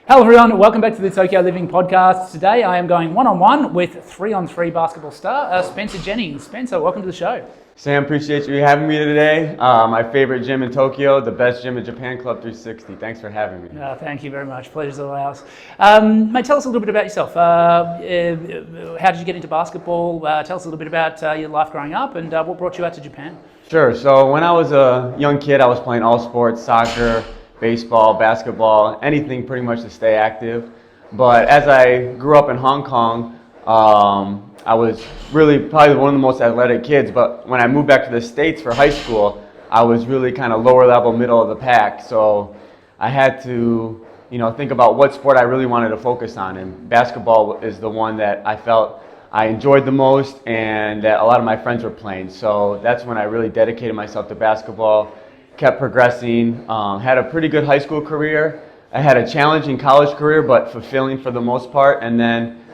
Hello everyone, welcome back to the Tokyo Living Podcast. Today I am going one-on-one with 3-on-3 basketball star Spencer Jennings. Spencer, welcome to the show. Sam, appreciate you having me today. My favorite gym in Tokyo, the best gym in Japan, Club 360. Thanks for having me. Thank you very much. Pleasure's all ours. Mate, tell us a little bit about yourself. How did you get into basketball? Tell us a little bit about your life growing up and what brought you out to Japan. Sure. So when I was a young kid, I was playing all sports, soccer, baseball, basketball, anything pretty much to stay active. But as I grew up in Hong Kong, I was really probably one of the most athletic kids, but when I moved back to the States for high school, I was really kind of lower level, middle of the pack. So I had to, think about what sport I really wanted to focus on, and basketball is the one that I felt I enjoyed the most and that a lot of my friends were playing. So that's when I really dedicated myself to basketball, kept progressing, had a pretty good high school career. I had a challenging college career, but fulfilling for the most part, and then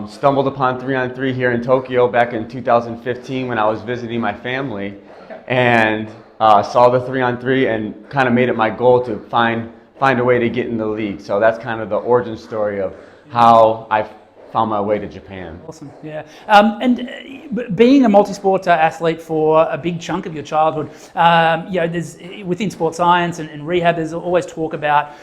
stumbled upon 3-on-3 here in Tokyo back in 2015 when I was visiting my family, and saw the 3-on-3 and kind of made it my goal to find a way to get in the league. So that's kind of the origin story of how I found my way to Japan. Awesome, yeah. And being a multi-sport athlete for a big chunk of your childhood, there's within sports science and rehab, there's always talk about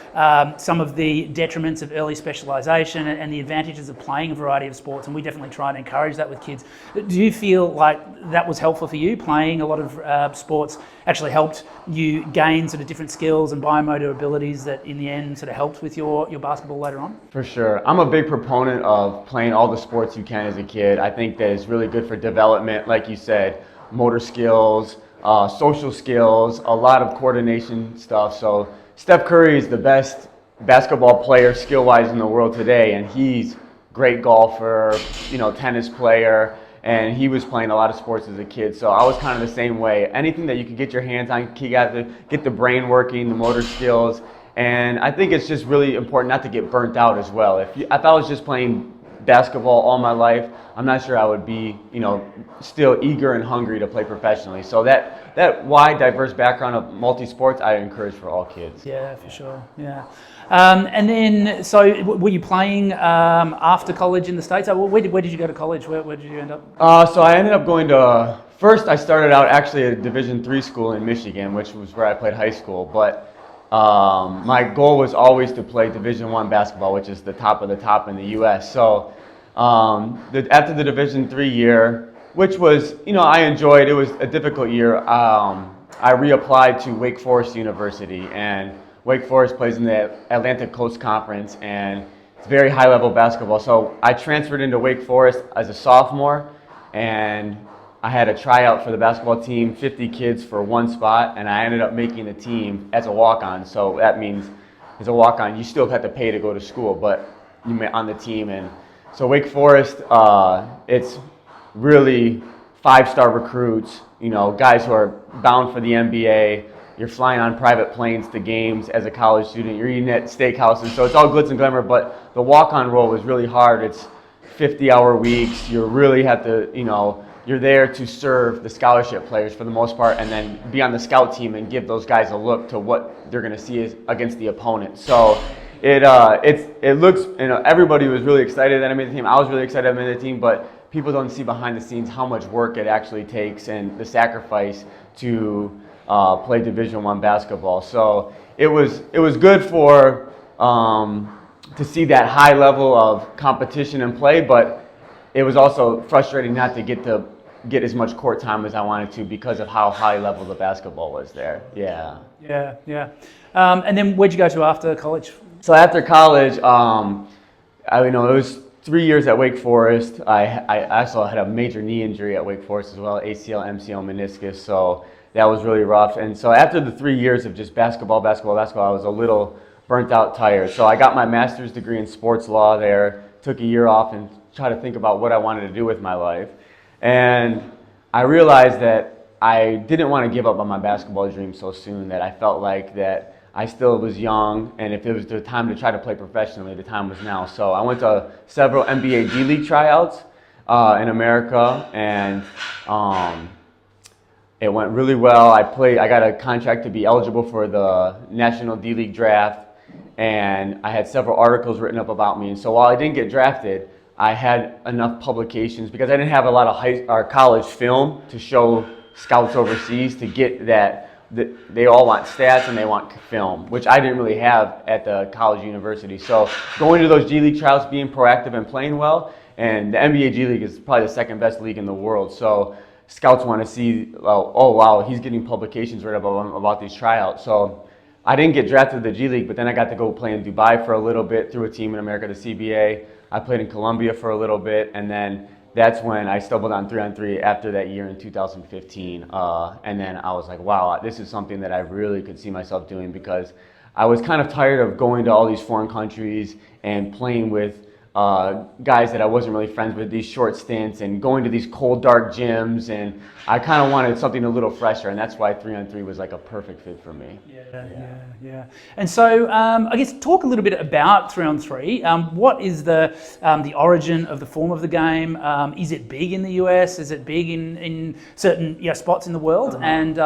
some of the detriments of early specialisation and the advantages of playing a variety of sports, and we definitely try and encourage that with kids. Do you feel like that was helpful for you? Playing a lot of sports actually helped you gain sort of different skills and biomotor abilities that in the end sort of helped with your basketball later on? For sure. I'm a big proponent of playing all the sports you can as a kid. I think that it's really good for development, like you said, motor skills, social skills, a lot of coordination stuff. So Steph Curry is the best basketball player skill-wise in the world today, and he's a great golfer, tennis player, and he was playing a lot of sports as a kid. So I was kind of the same way. Anything that you could get your hands on, you got to get the brain working, the motor skills, and I think it's just really important not to get burnt out as well. If I was just playing basketball all my life, I'm not sure I would be, still eager and hungry to play professionally. So that wide, diverse background of multi-sports, I encourage for all kids. Yeah, for sure. Yeah. And then, so were you playing after college in the States? Where did you go to college? Where did you end up? So I ended up going to, first I started out actually at a Division III school in Michigan, which was where I played high school. But my goal was always to play Division I basketball, which is the top of the top in the U.S. So after the Division III year, which was, I enjoyed, it was a difficult year, I reapplied to Wake Forest University, and Wake Forest plays in the Atlantic Coast Conference, and it's very high-level basketball. So I transferred into Wake Forest as a sophomore, and I had a tryout for the basketball team, 50 kids for one spot, and I ended up making the team as a walk-on. So that means as a walk-on, you still have to pay to go to school, but you're on the team. And so Wake Forest, it's really 5-star recruits, guys who are bound for the NBA. You're flying on private planes to games as a college student. You're eating at steakhouses. So it's all glitz and glamour, but the walk-on role was really hard. It's 50-hour weeks. You really have to, you're there to serve the scholarship players for the most part, and then be on the scout team and give those guys a look to what they're going to see against the opponent. So it looks, everybody was really excited that I made the team. I was really excited that I made the team, but people don't see behind the scenes how much work it actually takes and the sacrifice to play Division I basketball. So it was good for to see that high level of competition and play, but it was also frustrating not to get as much court time as I wanted to because of how high level the basketball was there. Yeah. Yeah. And then where'd you go to after college? So after college, it was 3 years at Wake Forest. I also had a major knee injury at Wake Forest as well, ACL, MCL, meniscus. So that was really rough. And so after the 3 years of just basketball, I was a little burnt out, tired. So I got my master's degree in sports law there, took a year off and tried to think about what I wanted to do with my life. And I realized that I didn't want to give up on my basketball dream so soon, that I felt like that I still was young, and if it was the time to try to play professionally, the time was now. So I went to several NBA D-League tryouts in America, and it went really well. I got a contract to be eligible for the National D-League draft, and I had several articles written up about me. And so while I didn't get drafted, I had enough publications because I didn't have a lot of high or college film to show scouts overseas to get that. They all want stats and they want film, which I didn't really have at the college university. So going to those G League tryouts, being proactive and playing well, and the NBA G League is probably the second best league in the world. So scouts want to see, oh wow, he's getting publications right about these tryouts. So I didn't get drafted to the G League, but then I got to go play in Dubai for a little bit through a team in America, the CBA. I played in Colombia for a little bit, and then that's when I stumbled on 3-on-3 after that year in 2015. And then I was like, wow, this is something that I really could see myself doing, because I was kind of tired of going to all these foreign countries and playing with guys that I wasn't really friends with, these short stints, and going to these cold, dark gyms. And I kind of wanted something a little fresher, and that's why 3-on-3 was like a perfect fit for me. Yeah. And so, I guess talk a little bit about 3-on-3. What is the origin of the form of the game? Is it big in the US? Is it big in certain spots in the world? And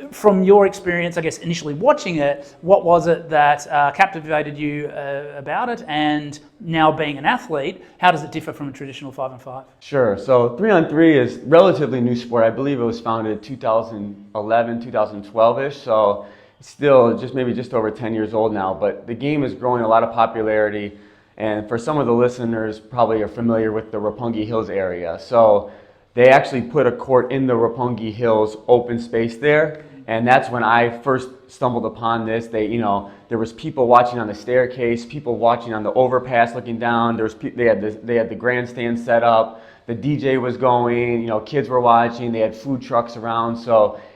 from your experience, I guess initially watching it, what was it that captivated you about it? And now being an athlete, how does it differ from a traditional 5-on-5? Sure. So 3-on-3 is relatively new sport. I believe it was founded 2011, 2012-ish. So it's still maybe just over 10 years old now. But the game is growing a lot of popularity. And for some of the listeners, probably are familiar with the Roppongi Hills area. So they actually put a court in the Roppongi Hills open space there. And that's when I first stumbled upon this. There was people watching on the staircase, people watching on the overpass looking down. They had the grandstand set up. The DJ was going. Kids were watching. They had food trucks around.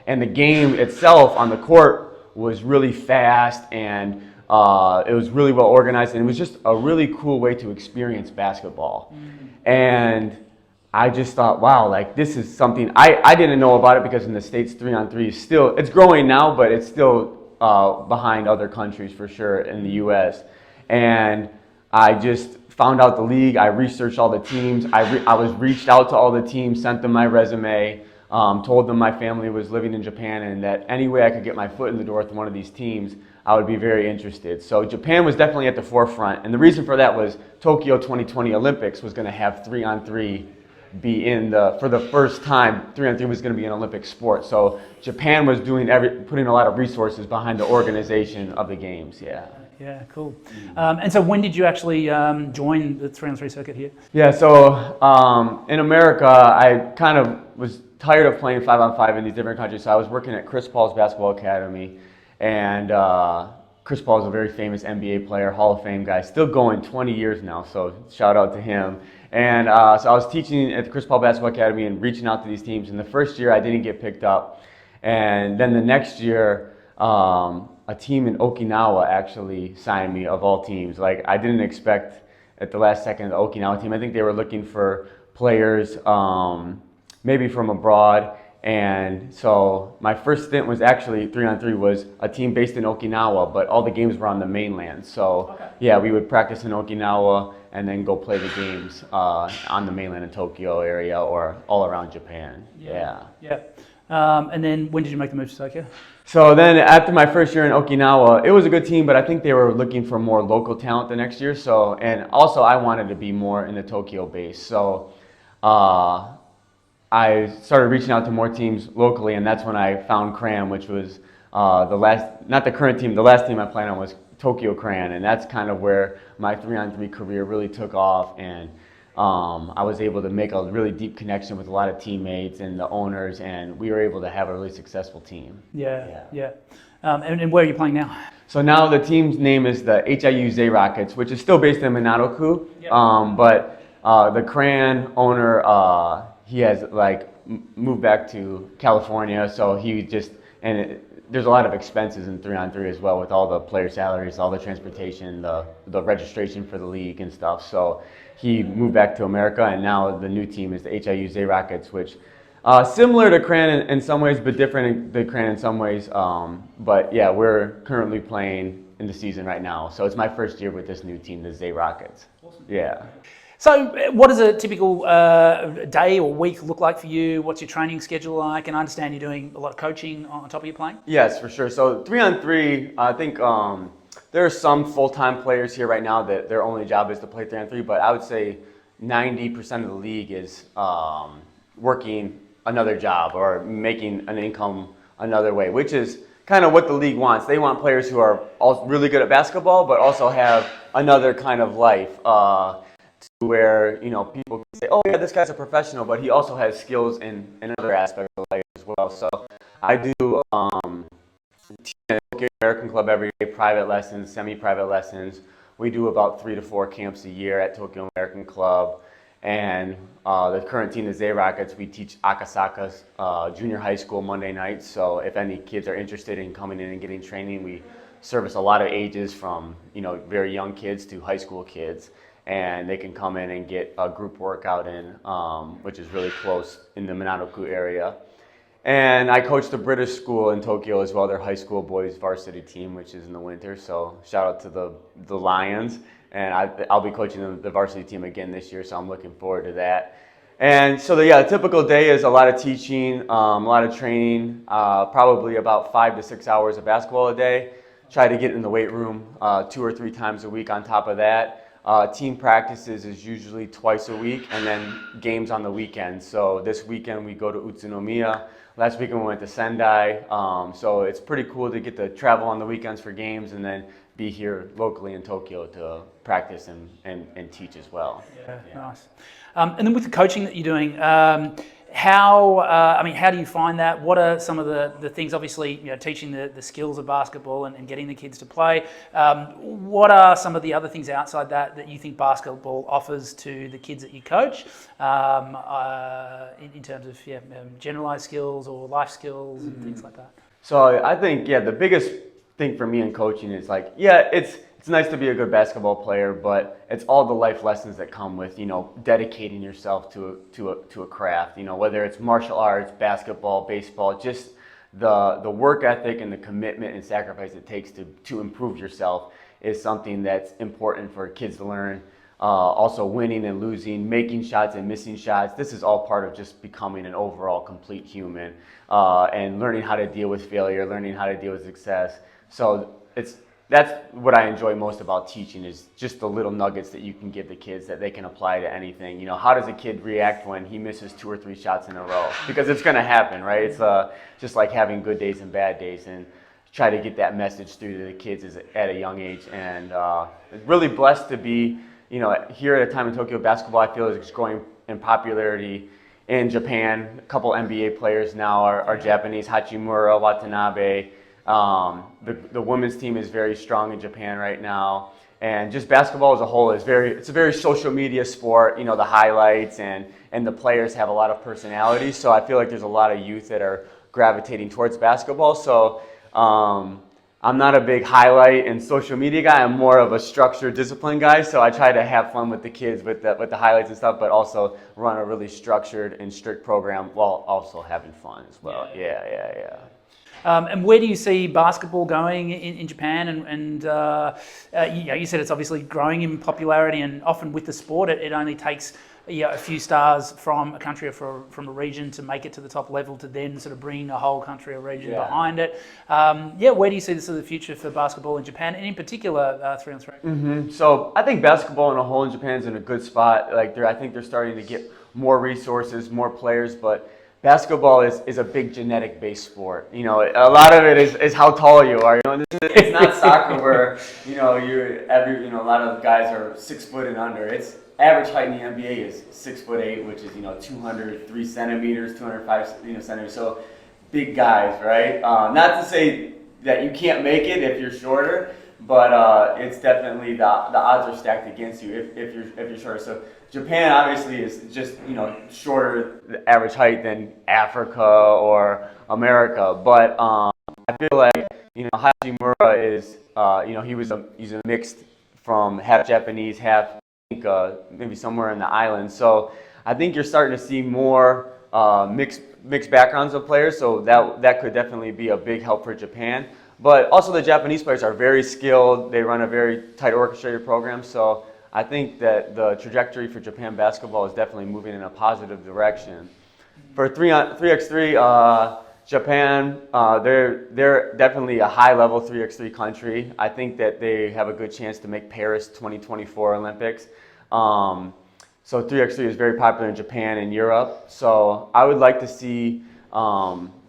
And the game itself on the court was really fast, and it was really well organized, and it was just a really cool way to experience basketball. And I just thought, wow, like this is something I didn't know about it, because in the States 3-on-3 is still, it's growing now, but it's still behind other countries for sure in the US. And I just found out the league. I researched all the teams. I was reached out to all the teams, sent them my resume, told them my family was living in Japan, and that any way I could get my foot in the door with one of these teams, I would be very interested. So Japan was definitely at the forefront. And the reason for that was Tokyo 2020 Olympics was going to have 3-on-3 be for the first time. 3-on-3 was going to be an Olympic sport. So Japan was putting a lot of resources behind the organization of the games. Yeah, cool. And so when did you actually join the 3-on-3 circuit here? Yeah, so in America, I kind of was tired of playing 5-on-5 in these different countries. So I was working at Chris Paul's basketball academy, and Chris Paul is a very famous NBA player, Hall of Fame guy, still going 20 years now, so shout out to him. And so I was teaching at the Chris Paul Basketball Academy and reaching out to these teams. And the first year I didn't get picked up. And then the next year, a team in Okinawa actually signed me, of all teams. Like, I didn't expect at the last second the Okinawa team. I think they were looking for players maybe from abroad. And so my first stint was actually 3-on-3 was a team based in Okinawa, but all the games were on the mainland. So yeah, we would practice in Okinawa and then go play the games on the mainland in Tokyo area or all around Japan. Yeah. And then when did you make the move to Tokyo? So then after my first year in Okinawa, it was a good team, but I think they were looking for more local talent the next year. So, and also I wanted to be more in the Tokyo base. So I started reaching out to more teams locally, and that's when I found Cran, which was the last team I played on was Tokyo Cran, and that's kind of where my 3-on-3 career really took off, and I was able to make a really deep connection with a lot of teammates and the owners, and we were able to have a really successful team. Yeah. And where are you playing now? So now the team's name is the HIU Zay Rockets, which is still based in Minato-ku, but the Cran owner, he has moved back to California, so there's a lot of expenses in 3-on-3 as well, with all the player salaries, all the transportation, the registration for the league and stuff. So he moved back to America, and now the new team is the HIU Zay Rockets, which similar to Cran in some ways, but different than Cran in some ways. But yeah, we're currently playing in the season right now. So it's my first year with this new team, the Zay Rockets. Awesome. Yeah. So what does a typical day or week look like for you? What's your training schedule like? And I understand you're doing a lot of coaching on top of your playing. Yes, for sure. So 3-on-3, I think the there are some full-time players here right now that their only job is to play 3-on-3, but I would say 90% of the league is working another job or making an income another way, which is kind of what the league wants. They want players who are all really good at basketball, but also have another kind of life where, you know, people can say, oh yeah, this guy's a professional, but he also has skills in other aspects of life as well. So I do teach at Tokyo American Club every day, private lessons, semi-private lessons. We do about 3 to 4 camps a year at Tokyo American Club. And the current team, the Zay Rockets, we teach Akasaka's junior high school Monday nights. So if any kids are interested in coming in and getting training, we service a lot of ages from, you know, very young kids to high school kids. And they can come in and get a group workout in, which is really close in the Minato-ku area. And I coach the British school in Tokyo as well, their high school boys varsity team, which is in the winter. So shout out to the Lions. And I'll be coaching the varsity team again this year, so I'm looking forward to that. And so, a typical day is a lot of teaching, a lot of training, probably about 5 to 6 hours of basketball a day. Try to get in the weight room 2 or 3 times a week on top of that. Team practices is usually twice a week, and then games on the weekend. So this weekend we go to Utsunomiya. Last weekend we went to Sendai. So it's pretty cool to get to travel on the weekends for games and then be here locally in Tokyo to practice and teach as well. Yeah. Nice. And then with the coaching that you're doing, how do you find that? What are some of the things, obviously, you know, teaching the skills of basketball and getting the kids to play? What are some of the other things outside that you think basketball offers to the kids that you coach in terms of generalized skills or life skills and things like that? So I think, the biggest thing for me in coaching is like, it's nice to be a good basketball player, but it's all the life lessons that come with, you know, dedicating yourself to a craft, you know, whether it's martial arts, basketball, baseball, just the work ethic and the commitment and sacrifice it takes to improve yourself is something that's important for kids to learn. Also winning and losing, making shots and missing shots. This is all part of just becoming an overall complete human and learning how to deal with failure, learning how to deal with success. So that's what I enjoy most about teaching is just the little nuggets that you can give the kids that they can apply to anything. You know, how does a kid react when he misses 2 or 3 shots in a row? Because it's going to happen, right? It's just like having good days and bad days, and try to get that message through to the kids at a young age. And really blessed to be, you know, here at a time in Tokyo basketball, I feel is growing in popularity in Japan. A couple NBA players now are Japanese, Hachimura, Watanabe. The women's team is very strong in Japan right now, and just basketball as a whole it's a very social media sport. You know, the highlights and the players have a lot of personality. So I feel like there's a lot of youth that are gravitating towards basketball. So I'm not a big highlight and social media guy. I'm more of a structured, disciplined guy. So I try to have fun with the kids with the highlights and stuff, but also run a really structured and strict program while also having fun as well. Yeah. And where do you see basketball going in Japan? And you said it's obviously growing in popularity, and often with the sport, it only takes a few stars from a country or from a region to make it to the top level to then sort of bring a whole country or region behind it. Where do you see this as the future for basketball in Japan, and in particular 3-on-3? Mm-hmm. So I think basketball in a whole in Japan is in a good spot. I think they're starting to get more resources, more players, but basketball is a big genetic-based sport. You know, a lot of it is how tall you are. You know, it's not soccer where a lot of guys are 6 foot and under. It's average height in the NBA is 6'8", which is 203 centimeters, 205 centimeters. So big guys, right? Not to say that you can't make it if you're shorter, but it's definitely the odds are stacked against you if you're shorter. So Japan obviously is just shorter the average height than Africa or America, but I feel like Hachimura is he's a mixed from half Japanese, half maybe somewhere in the islands. So I think you're starting to see more mixed backgrounds of players. So that could definitely be a big help for Japan. But also the Japanese players are very skilled. They run a very tight orchestrated program. So I think that the trajectory for Japan basketball is definitely moving in a positive direction. For 3x3, Japan, they're definitely a high-level 3x3 country. I think that they have a good chance to make Paris 2024 Olympics. So 3x3 is very popular in Japan and Europe. So I would like to see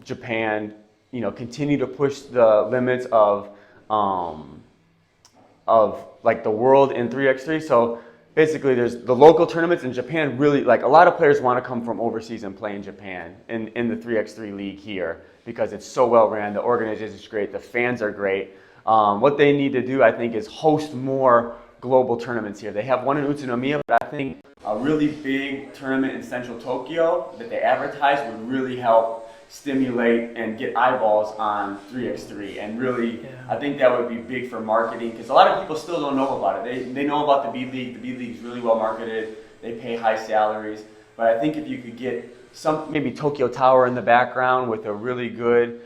Japan, continue to push the limits of like the world in 3x3. So basically, there's the local tournaments in Japan. Really, like a lot of players want to come from overseas and play in Japan in the 3x3 league here because it's so well ran. The organization is great. The fans are great. What they need to do, I think, is host more global tournaments here. They have one in Utsunomiya, but I think a really big tournament in central Tokyo that they advertise would really help stimulate and get eyeballs on 3x3, and really I think that would be big for marketing because a lot of people still don't know about it. They know about the B League. The B League is really well marketed. They pay high salaries, but I think if you could get some maybe Tokyo Tower in the background with a really good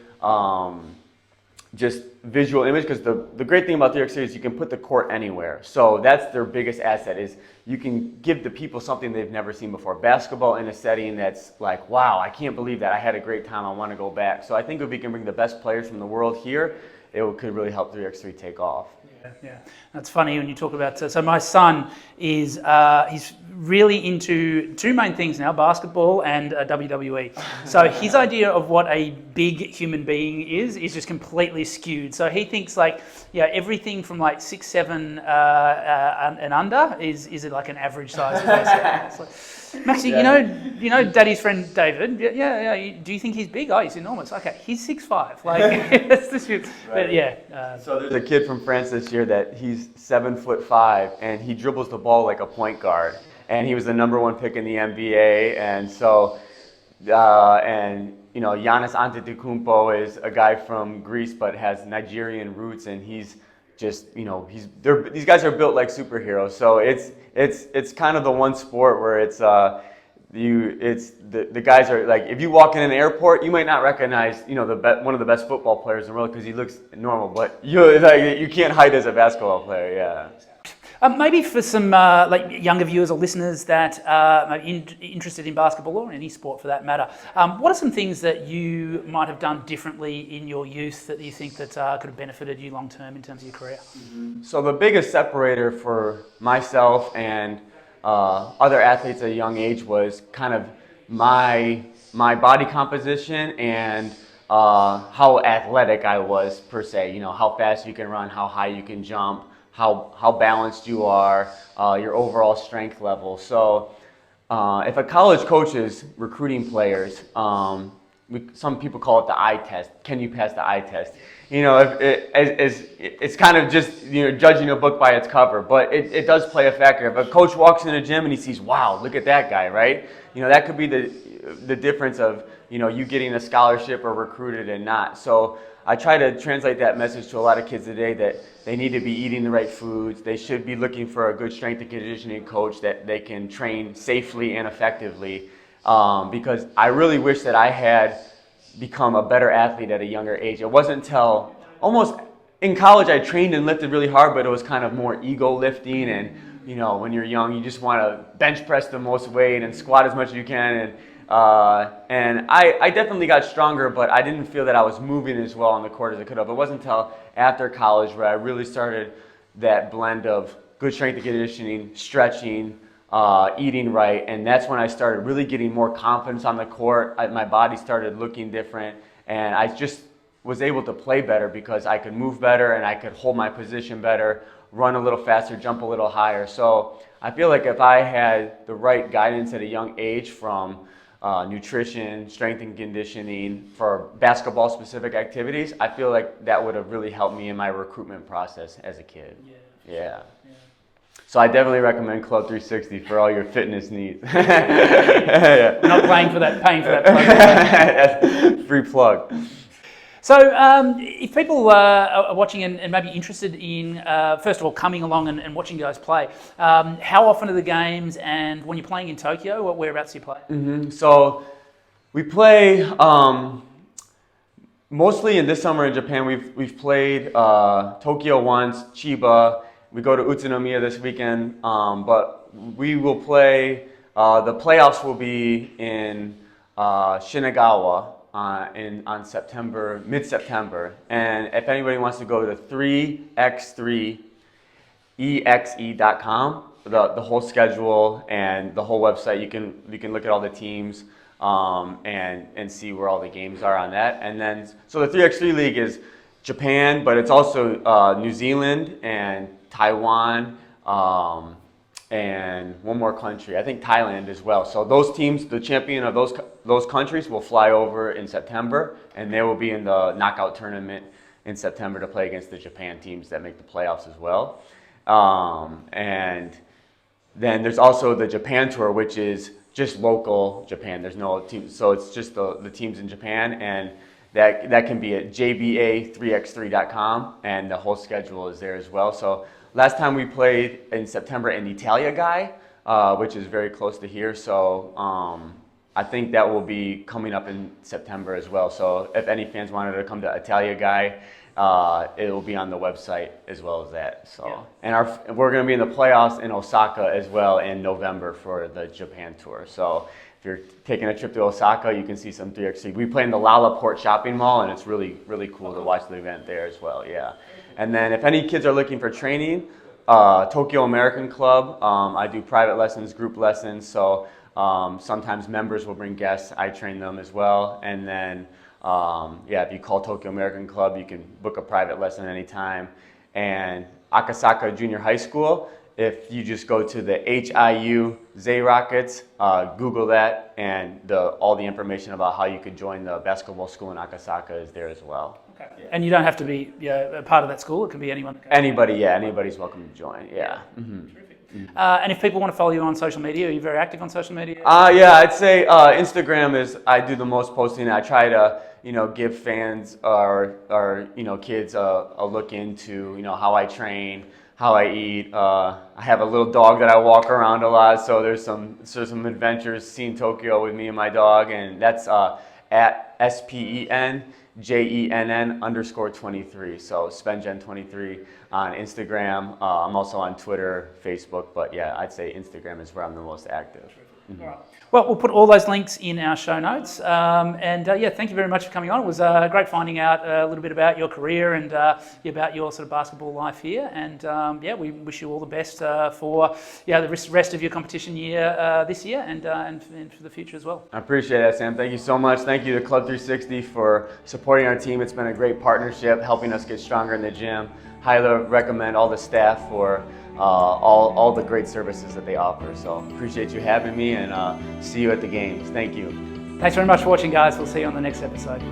just visual image, because the great thing about 3x3 is you can put the court anywhere. So that's their biggest asset, is you can give the people something they've never seen before. Basketball in a setting that's like, wow, I can't believe that. I had a great time. I want to go back. So I think if we can bring the best players from the world here, it could really help 3x3 take off. Yeah, that's funny when you talk about. So my son is he's really into two main things now: basketball and WWE. So his idea of what a big human being is just completely skewed. So he thinks like everything from like 6'7" and under is like an average size person. Maxie, you know, Daddy's friend David. Yeah. Do you think he's big? Oh, he's enormous. Okay, he's 6'5". Like that's the shit. Right. But so there's a kid from France this year that he's 7'5" and he dribbles the ball like a point guard, and he was the #1 pick in the NBA, and so Giannis Antetokounmpo is a guy from Greece but has Nigerian roots, and he's just these guys are built like superheroes. So it's kind of the one sport where the guys are like, if you walk in an airport, you might not recognize one of the best football players in the world because he looks normal, but you can't hide as a basketball player. Yeah. Maybe for some like younger viewers or listeners that are interested in basketball or any sport for that matter, what are some things that you might have done differently in your youth that you think that could have benefited you long term in terms of your career? Mm-hmm. So the biggest separator for myself and other athletes at a young age was kind of my body composition and how athletic I was per se. How fast you can run, how high you can jump, how balanced you are, your overall strength level. So if a college coach is recruiting players, some people call it the eye test. Can you pass the eye test? It's kind of just judging a book by its cover, but it does play a factor. If a coach walks in a gym and he sees, wow, look at that guy, right? That could be the difference of you getting a scholarship or recruited and not. So I try to translate that message to a lot of kids today that they need to be eating the right foods. They should be looking for a good strength and conditioning coach that they can train safely and effectively. Because I really wish that I had become a better athlete at a younger age. It wasn't until almost in college I trained and lifted really hard, but it was kind of more ego lifting. And when you're young, you just want to bench press the most weight and squat as much as you can. And I definitely got stronger, but I didn't feel that I was moving as well on the court as I could have. It wasn't until after college where I really started that blend of good strength and conditioning, stretching, eating right, and that's when I started really getting more confidence on the court. My body started looking different, and I just was able to play better because I could move better and I could hold my position better, run a little faster, jump a little higher. So I feel like if I had the right guidance at a young age from nutrition, strength and conditioning for basketball specific activities, I feel like that would have really helped me in my recruitment process as a kid. Yeah. So I definitely recommend Club 360 for all your fitness needs. We're not paying for that plug. That's free plug. So if people are watching and maybe interested in, first of all, coming along and watching you guys play, how often are the games, and when you're playing in Tokyo, whereabouts do you play? Mm-hmm. So we play mostly in this summer in Japan. We've played Tokyo once, Chiba. We go to Utsunomiya this weekend, but we will play, the playoffs will be in Shinagawa, on September, mid-September. And if anybody wants to go to 3x3exe.com, the whole schedule and the whole website, you can look at all the teams and see where all the games are on that. And then, so the 3x3 league is Japan, but it's also New Zealand and Taiwan, and one more country, I think Thailand as well. So those teams, the champion of those countries will fly over in September, and they will be in the knockout tournament in September to play against the Japan teams that make the playoffs as well. And then there's also the Japan tour, which is just local Japan. There's no team, so it's just the teams in Japan, and that can be at jba3x3.com, and the whole schedule is there as well. So last time we played in September in Italia Guy, which is very close to here. So I think that will be coming up in September as well. So if any fans wanted to come to Italia Guy, it will be on the website as well as that. So yeah. And we're going to be in the playoffs in Osaka as well in November for the Japan tour. So if you're taking a trip to Osaka, you can see some 3x3. We play in the Lalaport shopping mall, and it's really, really cool to watch the event there as well. Yeah. And then if any kids are looking for training, Tokyo American Club, I do private lessons, group lessons. So sometimes members will bring guests. I train them as well. And then, yeah, if you call Tokyo American Club, you can book a private lesson anytime. And Akasaka Junior High School, if you just go to the HIU Zay Rockets, Google that, and all the information about how you could join the basketball school in Akasaka is there as well. Okay. Yeah. And you don't have to be a part of that school. It can be anyone. Anybody, yeah. Anybody's welcome to join. Yeah. Mm-hmm. Terrific. And if people want to follow you on social media, are you very active on social media? Yeah, I'd say Instagram is, I do the most posting. I try to, give fans or kids a look into, how I train, how I eat. I have a little dog that I walk around a lot, so there's some adventures seen Tokyo with me and my dog, and that's at SPENJENN_23. So SpenGen23 on Instagram. I'm also on Twitter, Facebook, but yeah, I'd say Instagram is where I'm the most active. Mm-hmm. All right. Well, we'll put all those links in our show notes. Yeah, thank you very much for coming on. It was great finding out a little bit about your career and about your sort of basketball life here. And yeah, we wish you all the best for the rest of your competition year this year and for the future as well. I appreciate that, Sam. Thank you so much. Thank you to Club 360 for supporting our team. It's been a great partnership, helping us get stronger in the gym. Highly recommend all the staff for all the great services that they offer. So appreciate you having me, and see you at the games. Thank you. Thanks very much for watching, guys. We'll see you on the next episode.